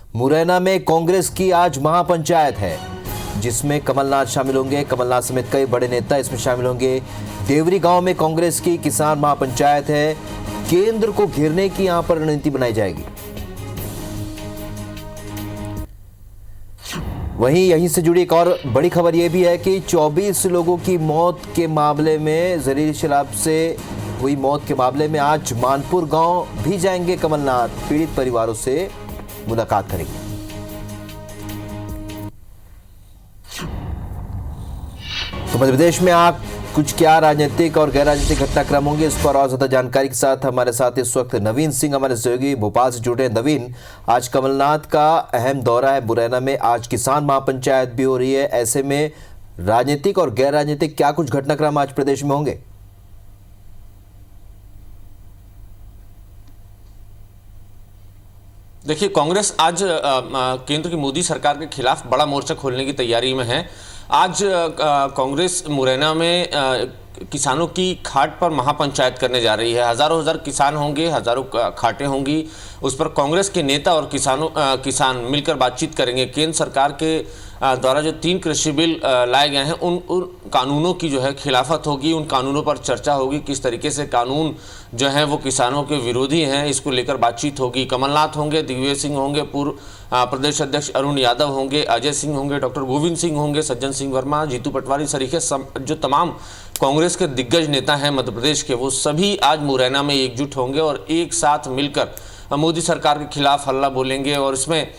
मुरैना में कांग्रेस की आज महापंचायत है, जिसमें कमलनाथ शामिल होंगे। कमलनाथ समेत कई बड़े नेता इसमें शामिल होंगे। देवरी गांव में कांग्रेस की किसान महापंचायत है। केंद्र को घेरने की यहां पर रणनीति बनाई जाएगी। वहीं यहीं से जुड़ी एक और बड़ी खबर यह भी है कि 24 लोगों की मौत के मामले में, जहरीली शराब से हुई मौत के मामले में आज मानपुर गांव भी जाएंगे कमलनाथ। पीड़ित परिवारों से मुलाकात करेंगे। तो मध्य प्रदेश में कुछ क्या राजनीतिक और गैर राजनीतिक घटनाक्रम होंगे, इस पर और ज्यादा जानकारी के साथ हमारे साथ इस वक्त नवीन सिंह हमारे सहयोगी भोपाल से जुड़े हैं। नवीन, आज कमलनाथ का अहम दौरा है मुरैना में, आज किसान महापंचायत भी हो रही है। ऐसे में राजनीतिक और गैर राजनीतिक क्या कुछ घटनाक्रम आज प्रदेश में होंगे? देखिए, कांग्रेस आज केंद्र की मोदी सरकार के खिलाफ बड़ा मोर्चा खोलने की तैयारी में है। आज कांग्रेस मुरैना में किसानों की खाट पर महापंचायत करने जा रही है। हजारों हजार किसान होंगे, हजारों खाटें होंगी। उस पर कांग्रेस के नेता और किसान मिलकर बातचीत करेंगे। केंद्र सरकार के द्वारा जो 3 कृषि बिल लाए गए हैं उन कानूनों की जो है खिलाफत होगी, उन कानूनों पर चर्चा होगी। किस तरीके से कानून जो है वो किसानों के विरोधी हैं, इसको लेकर बातचीत होगी। कमलनाथ होंगे, दिग्विजय सिंह होंगे, पूर्व प्रदेश अध्यक्ष अरुण यादव होंगे, अजय सिंह होंगे, डॉक्टर गोविंद सिंह होंगे, सज्जन सिंह वर्मा, जीतू पटवारी सरीखे जो तमाम कांग्रेस के दिग्गज नेता हैं मध्य प्रदेश के, वो सभी आज मुरैना में एकजुट होंगे और एक साथ मिलकर मोदी सरकार के खिलाफ हल्ला बोलेंगे। और इसमें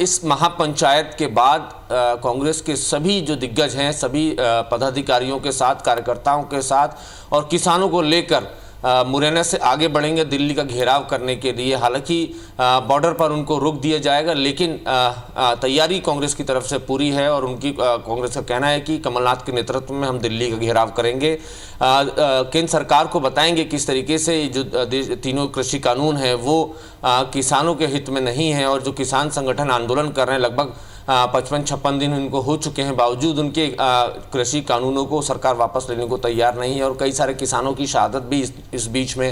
इस महापंचायत के बाद कांग्रेस के सभी जो दिग्गज हैं, सभी पदाधिकारियों के साथ, कार्यकर्ताओं के साथ और किसानों को लेकर मुरैना से आगे बढ़ेंगे दिल्ली का घेराव करने के लिए। हालांकि बॉर्डर पर उनको रोक दिया जाएगा, लेकिन तैयारी कांग्रेस की तरफ से पूरी है और कांग्रेस का कहना है कि कमलनाथ के नेतृत्व में हम दिल्ली का घेराव करेंगे। केंद्र सरकार को बताएंगे किस तरीके से जो तीनों कृषि कानून हैं वो किसानों के हित में नहीं है। और जो किसान संगठन आंदोलन कर रहे हैं, लगभग 55-56 दिन उनको हो चुके हैं, बावजूद उनके कृषि कानूनों को सरकार वापस लेने को तैयार नहीं है और कई सारे किसानों की शहादत भी इस बीच में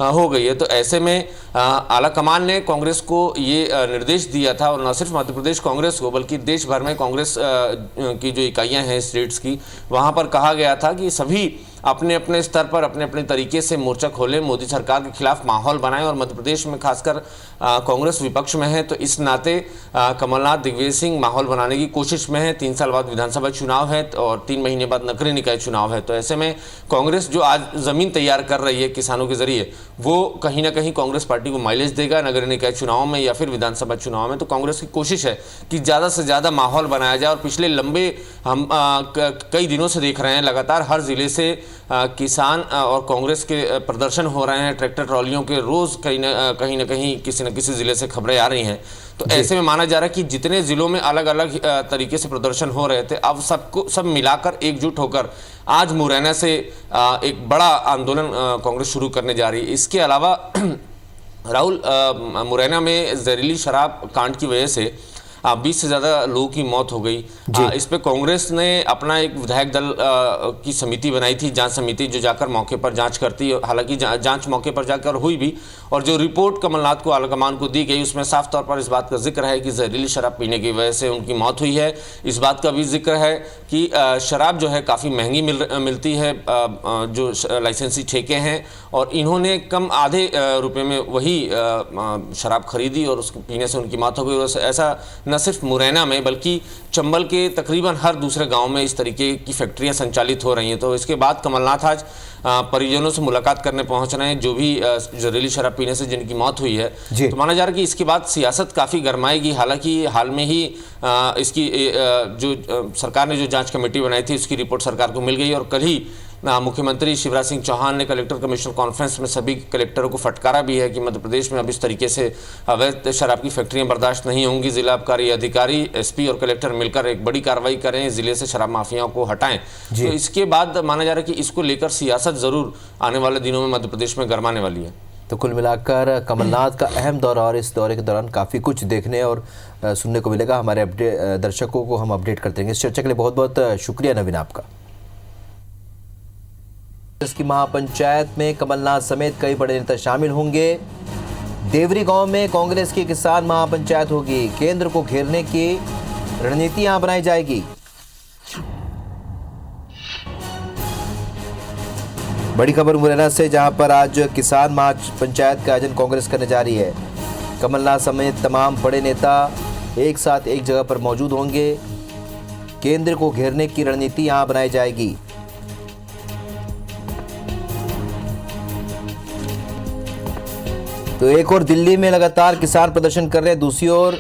हो गई है। तो ऐसे में आला कमान ने कांग्रेस को ये निर्देश दिया था, और न सिर्फ मध्य प्रदेश कांग्रेस को बल्कि देश भर में कांग्रेस की जो इकाइयां हैं स्टेट्स की, वहां पर कहा गया था कि सभी अपने अपने स्तर पर अपने अपने तरीके से मोर्चा खोलें, मोदी सरकार के खिलाफ माहौल बनाएं। और मध्य प्रदेश में खासकर कांग्रेस विपक्ष में है, तो इस नाते कमलनाथ, दिग्विजय सिंह माहौल बनाने की कोशिश में है। 3 साल बाद विधानसभा चुनाव है और 3 महीने बाद नगरीय निकाय चुनाव है। तो ऐसे में कांग्रेस जो आज जमीन तैयार कर रही है किसानों के जरिए, वो कहीं ना कहीं कांग्रेस पार्टी को माइलेज देगा नगरीय निकाय चुनाव में या फिर विधानसभा चुनाव में। तो कांग्रेस की कोशिश है कि ज़्यादा से ज़्यादा माहौल बनाया जाए। और पिछले लंबे हम कई दिनों से देख रहे हैं, लगातार हर जिले से किसान और कांग्रेस के प्रदर्शन हो रहे हैं, ट्रैक्टर ट्रॉलियों के रोज कहीं ना कहीं किसी न किसी जिले से खबरें आ रही हैं। तो ऐसे में माना जा रहा है कि जितने जिलों में अलग अलग तरीके से प्रदर्शन हो रहे थे, अब सब मिलाकर एकजुट होकर आज मुरैना से एक बड़ा आंदोलन कांग्रेस शुरू करने जा रही है। इसके अलावा राहुल, मुरैना में जहरीली शराब कांड की वजह से 20 से ज़्यादा लोगों की मौत हो गई। इस पे कांग्रेस ने अपना एक विधायक दल की समिति बनाई थी, जांच समिति, जो जाकर मौके पर जांच करती। हालांकि जांच मौके पर जाकर हुई भी, और जो रिपोर्ट कमलनाथ को, आलाकमान को दी गई, उसमें साफ तौर पर इस बात का जिक्र है कि जहरीली शराब पीने की वजह से उनकी मौत हुई है। इस बात का भी जिक्र है कि शराब जो है काफ़ी महंगी मिलती है, जो लाइसेंसी ठेके हैं, और इन्होंने कम आधे रुपये में वही शराब खरीदी और उसको पीने से उनकी मौत हो गई। और ऐसा न सिर्फ मुरैना में बल्कि चंबल के तकरीबन हर दूसरे गांव में इस तरीके की फैक्ट्रियां संचालित हो रही हैं। तो इसके बाद कमलनाथ आज परिजनों से मुलाकात करने पहुंच रहे हैं, जो भी जहरीली शराब पीने से जिनकी मौत हुई है। तो माना जा रहा है कि इसके बाद सियासत काफ़ी गरमाएगी। हालांकि हाल में ही इसकी जो सरकार ने जो जांच कमेटी बनाई थी, उसकी रिपोर्ट सरकार को मिल गई। और कल ही मुख्यमंत्री शिवराज सिंह चौहान ने कलेक्टर कमिश्नर कॉन्फ्रेंस में सभी कलेक्टरों को फटकारा भी है कि मध्य प्रदेश में अब इस तरीके से अवैध शराब की फैक्ट्रियां बर्दाश्त नहीं होंगी। जिला आबकारी अधिकारी, एसपी और कलेक्टर मिलकर एक बड़ी कार्रवाई करें, जिले से शराब माफियाओं को हटाएं। तो इसके बाद माना जा रहा है कि इसको लेकर सियासत जरूर आने वाले दिनों में मध्य प्रदेश में गरमाने वाली है। तो कुल मिलाकर कमलनाथ का अहम दौरा, और इस दौरे के दौरान काफ़ी कुछ देखने और सुनने को मिलेगा। हमारे दर्शकों को हम अपडेट करते रहेंगे। इस चर्चा के लिए बहुत बहुत शुक्रिया नवीन आपका। इसकी महापंचायत में कमलनाथ समेत कई बड़े नेता शामिल होंगे। देवरी गांव में कांग्रेस की किसान महापंचायत होगी। केंद्र को घेरने की रणनीति यहां बनाई जाएगी। बड़ी खबर मुरैना से, जहां पर आज किसान महापंचायत का आयोजन कांग्रेस करने जा रही है। कमलनाथ समेत तमाम बड़े नेता एक साथ एक जगह पर मौजूद होंगे। केंद्र को घेरने की रणनीति यहां बनाई जाएगी। तो एक और दिल्ली में लगातार किसान प्रदर्शन कर रहे हैं, दूसरी ओर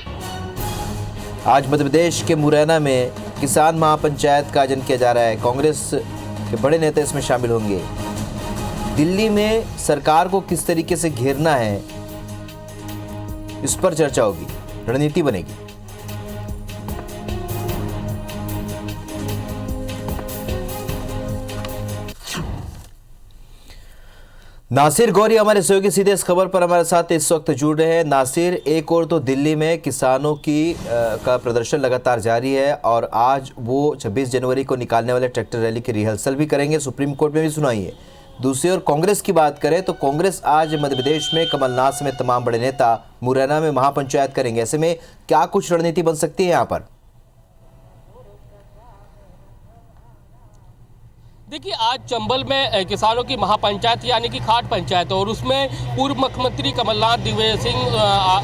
आज मध्य प्रदेश के मुरैना में किसान महापंचायत का आयोजन किया जा रहा है। कांग्रेस के बड़े नेता इसमें शामिल होंगे। दिल्ली में सरकार को किस तरीके से घेरना है, इस पर चर्चा होगी, रणनीति बनेगी। नासिर गौरी हमारे सहयोगी सीधे इस खबर पर हमारे साथ इस वक्त जुड़ रहे हैं। नासिर, एक और तो दिल्ली में किसानों की का प्रदर्शन लगातार जारी है और आज वो 26 जनवरी को निकालने वाले ट्रैक्टर रैली की रिहर्सल भी करेंगे, सुप्रीम कोर्ट में भी सुनाई है। दूसरी ओर कांग्रेस की बात करें तो कांग्रेस आज मध्य प्रदेश में कमलनाथ समेत तमाम बड़े नेता मुरैना में महापंचायत करेंगे। ऐसे में क्या कुछ रणनीति बन सकती है यहाँ पर? देखिए, आज चंबल में किसानों की महापंचायत यानी कि खाट पंचायत और उसमें पूर्व मुख्यमंत्री कमलनाथ, दिग्विजय सिंह,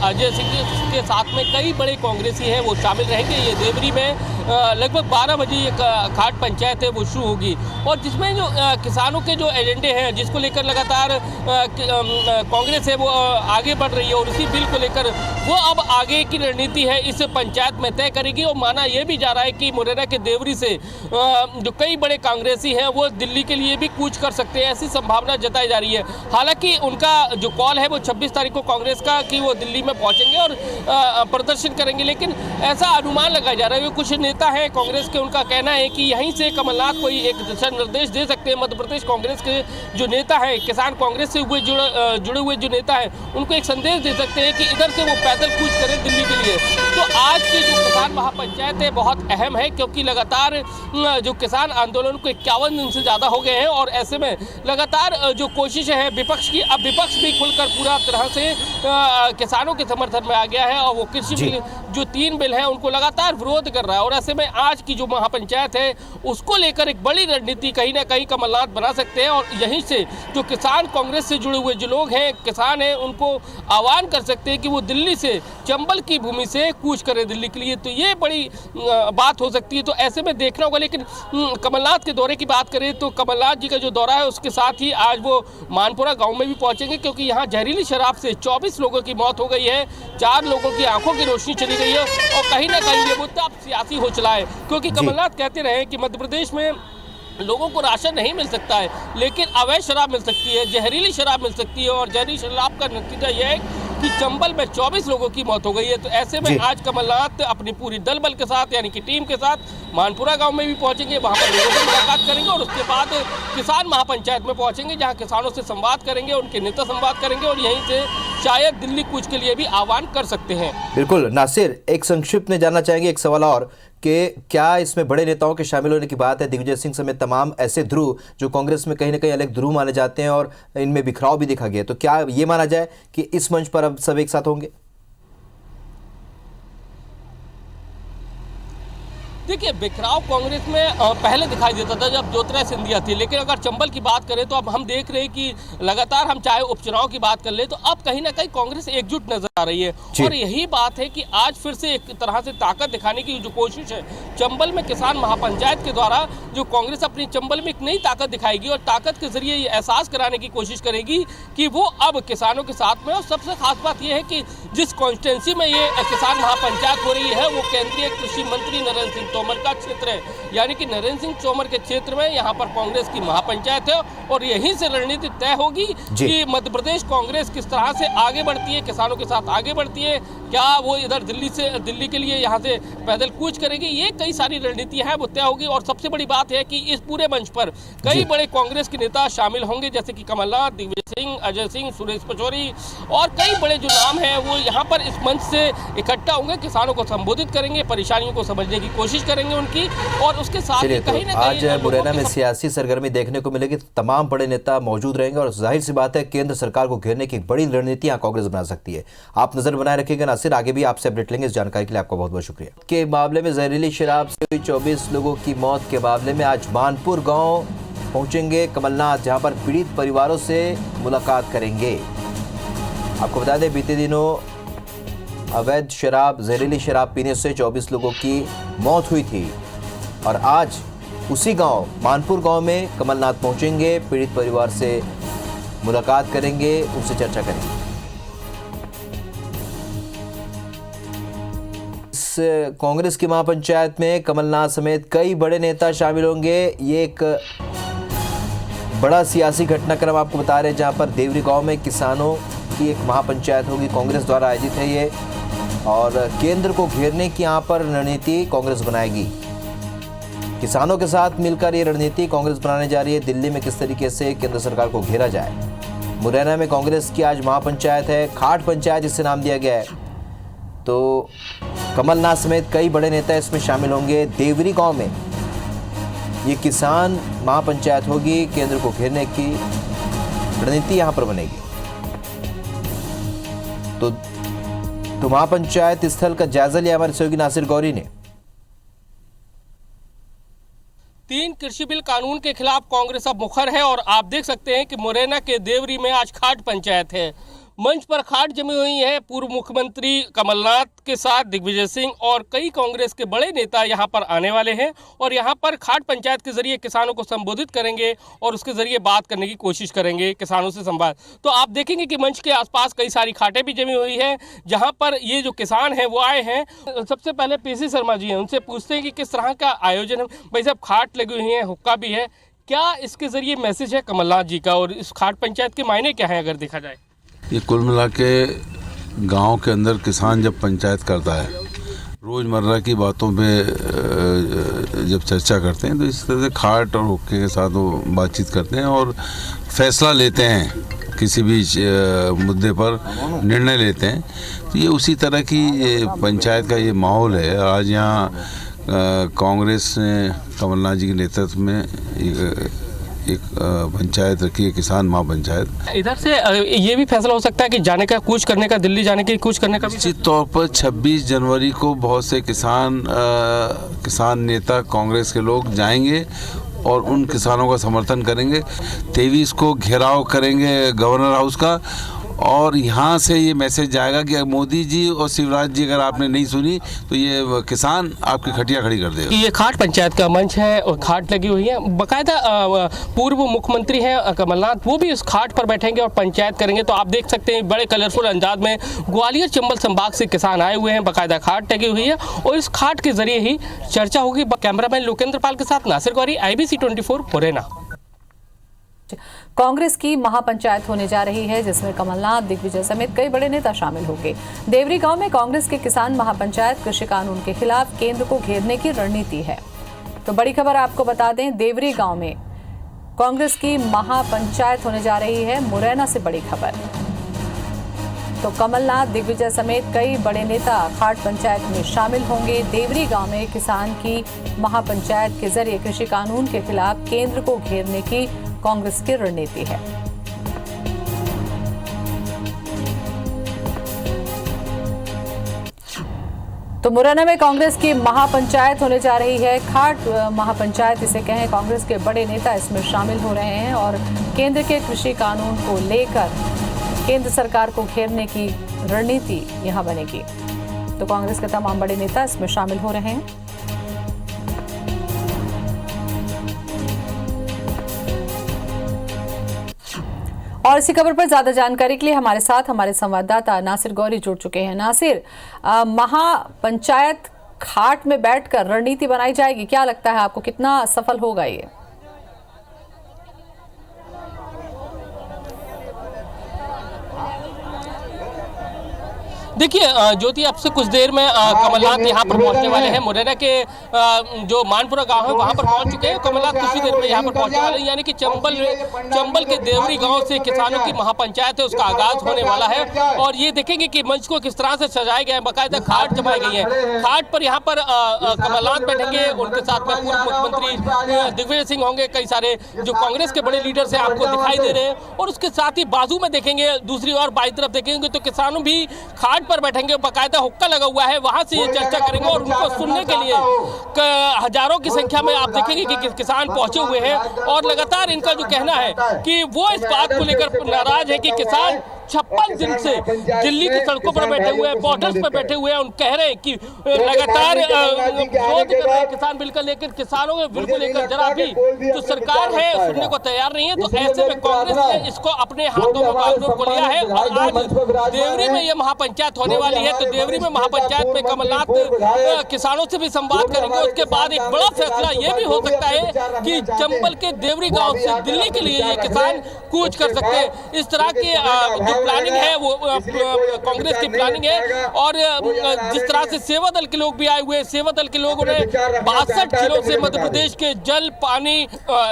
अजय सिंह के साथ में कई बड़े कांग्रेसी हैं, वो शामिल रहेंगे। ये देवरी में लगभग 12 बजे ये खाट पंचायत है वो शुरू होगी और जिसमें जो किसानों के जो एजेंडे हैं, जिसको लेकर लगातार कांग्रेस है वो आगे बढ़ रही है और उसी बिल को लेकर वो अब आगे की रणनीति है इस पंचायत में तय करेगी। और माना यह भी जा रहा है कि मुरैना के देवरी से जो कई बड़े कांग्रेसी हैं वो दिल्ली के लिए भी कूच कर सकते हैं, ऐसी संभावना जताई जा रही है। हालांकि उनका जो कॉल है वो 26 तारीख को कांग्रेस का कि वो दिल्ली में पहुंचेंगे और प्रदर्शन करेंगे, लेकिन ऐसा अनुमान लगाया जा रहा है। कुछ नेता हैं कांग्रेस के, उनका कहना है कि यहीं से कमलनाथ कोई एक दिशा निर्देश दे सकते हैं। मध्य प्रदेश कांग्रेस के जो नेता हैं, किसान कांग्रेस से जुड़े हुए जो नेता हैं, उनको एक संदेश दे सकते हैं कि इधर से वो पैदल कूच करें दिल्ली के लिए। तो आज की जो किसान महापंचायत है बहुत अहम है, क्योंकि लगातार जो किसान आंदोलन को 51 दिन से ज़्यादा हो गए हैं और ऐसे में लगातार जो कोशिशें हैं विपक्ष की, अब विपक्ष भी खुलकर पूरा तरह से किसानों के समर्थन में आ गया है और वो कृषि बिल जो 3 बिल हैं उनको लगातार विरोध कर रहा है। और ऐसे में आज की जो महापंचायत है उसको लेकर एक बड़ी रणनीति कहीं ना कहीं कमलनाथ बना सकते हैं और यहीं से जो किसान कांग्रेस से जुड़े हुए जो लोग हैं, किसान हैं, उनको आह्वान कर सकते हैं कि वो दिल्ली से, चंबल की भूमि से कूच करें दिल्ली के लिए। तो ये बड़ी बात हो सकती है। तो ऐसे में देखना होगा। लेकिन कमलनाथ के दौरे की बात करें तो कमलनाथ जी का जो दौरा है उसके साथ ही आज वो मानपुरा गांव में भी पहुंचेंगे, क्योंकि यहाँ जहरीली शराब से 24 लोगों की मौत हो गई है, 4 लोगों की आंखों की रोशनी चली गई है और कहीं ना कहीं ये मुद्दा अब सियासी हो चला है। क्योंकि कमलनाथ कहते रहे कि मध्य प्रदेश में लोगों को राशन नहीं मिल सकता है, लेकिन अवैध शराब मिल सकती है, जहरीली शराब मिल सकती है और जहरीली शराब का नतीजा यह है कि चंबल में 24 लोगों की मौत हो गई है। तो ऐसे में आज कमलनाथ अपनी पूरी दल बल के साथ यानी कि टीम के साथ मानपुरा गांव में भी पहुंचेंगे, वहां पर लोगों से मुलाकात करेंगे और उसके बाद किसान महापंचायत में पहुंचेंगे, जहां किसानों से संवाद करेंगे, उनके नेता संवाद करेंगे और यहीं से शायद दिल्ली कूच के लिए भी आह्वान कर सकते हैं। बिल्कुल नासिर, एक संक्षिप्त में जानना चाहेंगे एक सवाल और कि क्या इसमें बड़े नेताओं के शामिल होने की बात है? दिग्विजय सिंह समेत तमाम ऐसे ध्रुव जो कांग्रेस में कहीं ना कहीं अलग ध्रुव माने जाते हैं और इनमें बिखराव भी देखा गया, तो क्या ये माना जाए कि इस मंच पर अब सब एक साथ होंगे? देखिए, बिखराव कांग्रेस में पहले दिखाई देता था जब ज्योतिरादित्य सिंधिया थी, लेकिन अगर चंबल की बात करें तो अब हम देख रहे हैं कि लगातार हम चाहे उपचुनाव की बात कर ले तो अब कहीं ना कहीं कांग्रेस एकजुट नजर आ रही है। और यही बात है कि आज फिर से एक तरह से ताकत दिखाने की जो कोशिश है चंबल में किसान महापंचायत के द्वारा, जो कांग्रेस अपनी चंबल में एक नई ताकत दिखाएगी और ताकत के जरिए ये एहसास कराने की कोशिश करेगी कि वो अब किसानों के साथ में। और सबसे खास बात यह है कि जिस कॉन्स्टिट्यूंसी में ये किसान महापंचायत हो रही है वो केंद्रीय कृषि मंत्री नरेंद्र सिंह तोमर का क्षेत्र है, यानी कि नरेंद्र सिंह तोमर के क्षेत्र में यहाँ पर कांग्रेस की महापंचायत है और यहीं से रणनीति तय होगी कि मध्य प्रदेश कांग्रेस किस तरह से आगे बढ़ती है, किसानों के साथ आगे बढ़ती है क्या वो इधर दिल्ली के लिए यहाँ से पैदल कूच करेंगे, ये कई सारी रणनीतियाँ हैं वो तय होगी। और सबसे बड़ी बात है कि इस पूरे मंच पर कई बड़े कांग्रेस के नेता शामिल होंगे, जैसे कि कमलनाथ, दिग्विजय सिंह, अजय सिंह, सुरेश पचौरी और कई बड़े जो नाम हैं वो यहाँ पर इस मंच से इकट्ठा होंगे, किसानों को संबोधित करेंगे, परेशानियों को समझने की कोशिश करेंगे उनकी। और उसके साथ ही कहीं ना आज मुरैना में सियासी सरगर्मी देखने को मिलेगी। तमाम बड़े नेता मौजूद रहेंगे और जाहिर सी बात है केंद्र सरकार को घेरने की एक बड़ी रणनीति यहाँ कांग्रेस बना सकती है। आप नजर बनाए रखिएगा। नासिर, आगे भी आपसे अपडेट लेंगे। इस जानकारी के लिए आपका बहुत बहुत शुक्रिया। के मामले में जहरीली शराब से हुई 24 लोगों की मौत के मामले में आज मानपुर गांव पहुंचेंगे कमलनाथ, जहां पर पीड़ित परिवारों से मुलाकात करेंगे। आपको बता दें, बीते दिनों अवैध शराब, जहरीली शराब पीने से 24 लोगों की मौत हुई थी और आज उसी गांव मानपुर गांव में कमलनाथ पहुंचेंगे, पीड़ित परिवार से मुलाकात करेंगे, उनसे चर्चा करेंगे। इस कांग्रेस की महापंचायत में कमलनाथ समेत कई बड़े नेता शामिल होंगे। ये एक बड़ा सियासी घटनाक्रम आपको बता रहे हैं, जहां पर देवरी गांव में किसानों की एक महापंचायत होगी। कांग्रेस द्वारा आयोजित है ये, और केंद्र को घेरने की यहां पर रणनीति कांग्रेस बनाएगी। किसानों के साथ मिलकर ये रणनीति कांग्रेस बनाने जा रही है। दिल्ली में किस तरीके से केंद्र सरकार को घेरा जाए। मुरैना में कांग्रेस की आज महापंचायत है, खाट पंचायत इससे नाम दिया गया है। तो कमलनाथ समेत कई बड़े नेता इसमें शामिल होंगे। देवरी गांव में ये किसान महापंचायत होगी। केंद्र को घेरने की रणनीति यहां पर बनेगी। तो महापंचायत स्थल का जायजा लिया हमारे सहयोगी नासिर गौरी ने। 3 कृषि बिल कानून के खिलाफ कांग्रेस अब मुखर है और आप देख सकते हैं कि मुरैना के देवरी में आज खाट पंचायत है। मंच पर खाट जमी हुई है। पूर्व मुख्यमंत्री कमलनाथ के साथ दिग्विजय सिंह और कई कांग्रेस के बड़े नेता यहां पर आने वाले हैं और यहां पर खाट पंचायत के जरिए किसानों को संबोधित करेंगे और उसके जरिए बात करने की कोशिश करेंगे, किसानों से संवाद। तो आप देखेंगे कि मंच के आसपास कई सारी खाटें भी जमी हुई है, जहां पर ये जो किसान हैं वो आए हैं। सबसे पहले पीसी शर्मा जी हैं, उनसे पूछते हैं कि किस तरह का आयोजन है। भाई साहब, खाट लगी हुई है, हुक्का भी है, क्या इसके जरिए मैसेज है कमलनाथ जी का और इस खाट पंचायत के मायने क्या है अगर देखा जाए? ये कुल मिला के गाँव के अंदर किसान जब पंचायत करता है, रोज़मर्रा की बातों पे जब चर्चा करते हैं, तो इस तरह से खाट और हुक्के के साथ वो बातचीत करते हैं और फैसला लेते हैं, किसी भी मुद्दे पर निर्णय लेते हैं। तो ये उसी तरह की पंचायत का ये माहौल है। आज यहाँ कांग्रेस ने कमलनाथ जी के नेतृत्व में एक पंचायत रखी है, किसान महापंचायत। इधर से ये भी फैसला हो सकता है कि जाने का, कूच करने का, दिल्ली जाने की, कूच करने का। निश्चित तौर पर 26 जनवरी को बहुत से किसान नेता कांग्रेस के लोग जाएंगे और उन किसानों का समर्थन करेंगे। 23 को घेराव करेंगे गवर्नर हाउस का और यहाँ से ये मैसेज जाएगा कि मोदी जी और शिवराज जी अगर आपने नहीं सुनी तो ये किसान आपकी खटिया खड़ी कर देगा। ये खाट पंचायत का मंच है और खाट लगी हुई है। बाकायदा पूर्व मुख्यमंत्री हैं कमलनाथ, वो भी इस खाट पर बैठेंगे और पंचायत करेंगे। तो आप देख सकते हैं बड़े कलरफुल अंदाज में ग्वालियर चंबल संभाग से किसान आए हुए हैं, बाकायदा खाट लगी हुई है और इस खाट के जरिए ही चर्चा होगी। कैमरामैन लोकेंद्र पाल के साथ नासिर गौरी, IBC 24 मुरैना। कांग्रेस की महापंचायत होने जा रही है, जिसमें कमलनाथ, दिग्विजय समेत कई बड़े नेता शामिल होंगे। देवरी गांव में कांग्रेस के किसान महापंचायत कृषि कानून के खिलाफ केंद्र को घेरने की रणनीति है। तो बड़ी खबर आपको बता दें, देवरी गांव में कांग्रेस की महापंचायत होने जा रही है। मुरैना से बड़ी खबर। तो कमलनाथ, दिग्विजय समेत कई बड़े नेता खाट पंचायत में शामिल होंगे। देवरी गांव में किसान की महापंचायत के जरिए कृषि कानून के खिलाफ केंद्र को घेरने की कांग्रेस की रणनीति है। तो मुरैना में कांग्रेस की महापंचायत होने जा रही है। खाट महापंचायत इसे कहें। कांग्रेस के बड़े नेता इसमें शामिल हो रहे हैं और केंद्र के कृषि कानून को लेकर केंद्र सरकार को घेरने की रणनीति यहां बनेगी। तो कांग्रेस के तमाम बड़े नेता इसमें शामिल हो रहे हैं। और इसी खबर पर ज्यादा जानकारी के लिए हमारे साथ हमारे संवाददाता नासिर गौरी जुड़ चुके हैं। नासिर, महापंचायत खाट में बैठकर रणनीति बनाई जाएगी, क्या लगता है आपको, कितना सफल होगा ये? देखिए ज्योति, अब से कुछ देर में कमलनाथ यहाँ पर पहुंचने वाले हैं। मुरैना के जो मानपुरा गांव है वहां पर पहुंच चुके हैं। कमलनाथ कुछ ही देर में यहाँ पर पहुंचने वाले हैं, यानी कि चंबल के देवरी गांव से किसानों की महापंचायत है उसका आगाज होने वाला है। और ये देखेंगे कि मंच को किस तरह से सजाया गया है, बाकायदा खाट जमाई गई है। खाट पर यहाँ पर कमलनाथ बैठेंगे, उनके साथ में पूर्व मुख्यमंत्री दिग्विजय सिंह होंगे, कई सारे जो कांग्रेस के बड़े लीडर्स हैं आपको दिखाई दे रहे हैं। और उसके साथ ही बाजू में देखेंगे, दूसरी ओर बाई तरफ देखेंगे तो किसानों भी खाट पर बैठेंगे, बाकायदा हुक्का लगा हुआ है, वहां से ये चर्चा करेंगे। और उनको सुनने के लिए हजारों की संख्या में आप देखेंगे कि किसान पहुंचे हुए हैं। और लगातार इनका जो कहना है कि वो इस बात को लेकर नाराज है कि किसान 56 दिन से दिल्ली की सड़कों पर बैठे हुए हैं, बॉर्डर्स पर बैठे हुए हैं। उन कह रहे हैं कि लगातार विरोध कर रहे हैं किसान बिल का, लेकिन किसानों के बिल को लेकर जरा भी जो सरकार है सुनने को तैयार नहीं है। तो ऐसे में कांग्रेस ने इसको अपने हाथों में बागडोर को लिया है। और आज देवरी में ये महापंचायत होने वाली है, तो देवरी में महापंचायत में कमलनाथ किसानों से भी संवाद करेंगे। उसके बाद एक बड़ा फैसला ये भी हो सकता है कि चंबल के देवरी गांव से दिल्ली के लिए ये किसान कूच कर सकते हैं। इस तरह की प्लानिंग है वो कांग्रेस की प्लानिंग है। और जिस तरह से सेवा दल के लोग भी आए हुए हैं, सेवा दल के लोगों ने 62 जिलों से मध्य प्रदेश के जल पानी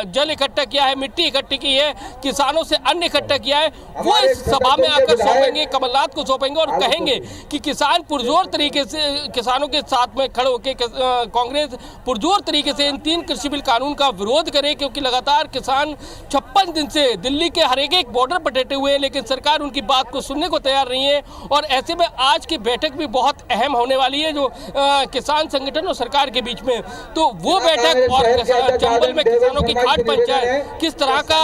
जल इकट्ठा किया है, मिट्टी इकट्ठी की है, किसानों से अन्न इकट्ठा किया है। वो इस सभा में आकर सौंपेंगे, कमलनाथ को सौंपेंगे और कहेंगे कि किसान पुरजोर तरीके से किसानों के साथ में खड़े होकर कांग्रेस पुरजोर तरीके से इन 3 कृषि बिल कानून का विरोध करे, क्योंकि लगातार किसान 56 दिन से दिल्ली के हर एक बॉर्डर पर डटे हुए हैं, लेकिन सरकार उनकी बात को सुनने को तैयार नहीं है। और ऐसे में आज की बैठक भी बहुत अहम होने वाली है, जो किसान संगठन और सरकार के बीच में। तो वो बैठक और चंबल में किसानों की खाट पंचायत किस तरह का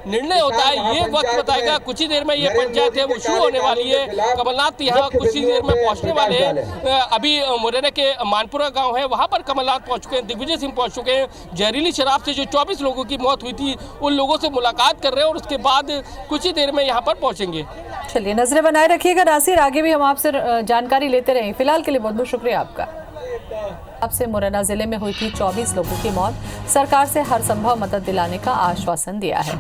निर्णय होता है ये वक्त बताएगा। कुछ ही देर में ये पंचायत है वो शुरू होने वाली है। कमलनाथ यहाँ कुछ ही देर में पहुंचने वाले हैं। अभी मुरैना के मानपुरा गांव है वहां पर कमलनाथ पहुंच चुके हैं, दिग्विजय सिंह पहुंच चुके हैं। जहरीली शराब से जो 24 लोगों की मौत हुई थी उन लोगों से मुलाकात कर रहे हैं और उसके बाद कुछ ही देर में यहाँ पर पहुंचेंगे। चलिए, नजरें बनाए रखिएगा नासिर, आगे भी हम आपसे जानकारी लेते रहें। फिलहाल के लिए बहुत बहुत शुक्रिया आपका। आपसे मुरैना जिले में हुई थी 24 लोगों की मौत, सरकार से हर संभव मदद दिलाने का आश्वासन दिया है।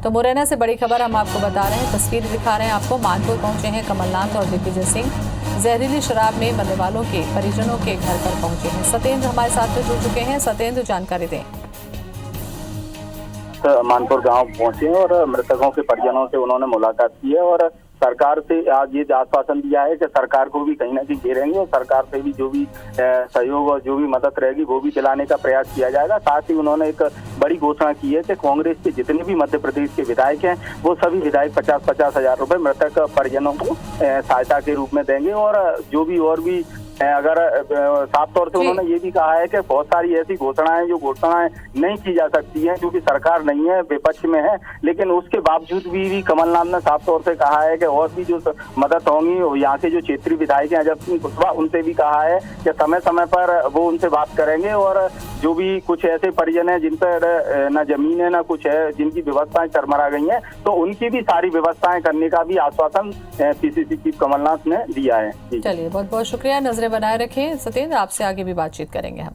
तो मुरैना से बड़ी खबर हम आपको बता रहे हैं, तस्वीर दिखा रहे हैं आपको। मानपुर पहुंचे हैं कमलनाथ और दिग्विजय सिंह, जहरीली शराब में मरने वालों के परिजनों के घर पर पहुंचे हैं। सत्येंद्र हमारे साथ जुड़ चुके हैं। सत्येंद्र, जानकारी दें। मानपुर गांव पहुंचे और मृतकों के परिजनों से उन्होंने मुलाकात की है और सरकार से आज ये आश्वासन दिया है कि सरकार को भी कहीं ना कहीं घेरेंगे और सरकार से भी जो भी सहयोग और जो भी मदद रहेगी वो भी दिलाने का प्रयास किया जाएगा। साथ ही उन्होंने एक बड़ी घोषणा की है कि कांग्रेस के जितने भी मध्य प्रदेश के विधायक हैं वो सभी विधायक 50-50 हजार रुपए मृतक परिजनों को सहायता के रूप में देंगे। और जो भी और भी अगर साफ तौर से उन्होंने ये भी कहा है कि बहुत सारी ऐसी घोषणाएं जो घोषणाएं नहीं की जा सकती हैं क्योंकि सरकार नहीं है, विपक्ष में है, लेकिन उसके बावजूद भी कमलनाथ ने साफ तौर से कहा है कि और भी जो मदद होंगी यहाँ के जो क्षेत्रीय विधायक हैं अजब सिंह कुशवाहा, उनसे भी कहा है कि समय समय पर वो उनसे बात करेंगे। और जो भी कुछ ऐसे परिजन हैं जिन पर न जमीन है न कुछ है, जिनकी व्यवस्थाएं चरमरा गई हैं, तो उनकी भी सारी व्यवस्थाएं करने का भी आश्वासन पीसीसी चीफ कमलनाथ ने दिया है। चलिए, बहुत बहुत शुक्रिया। नजरें बनाए रखें सत्येंद्र, आपसे आगे भी बातचीत करेंगे हम।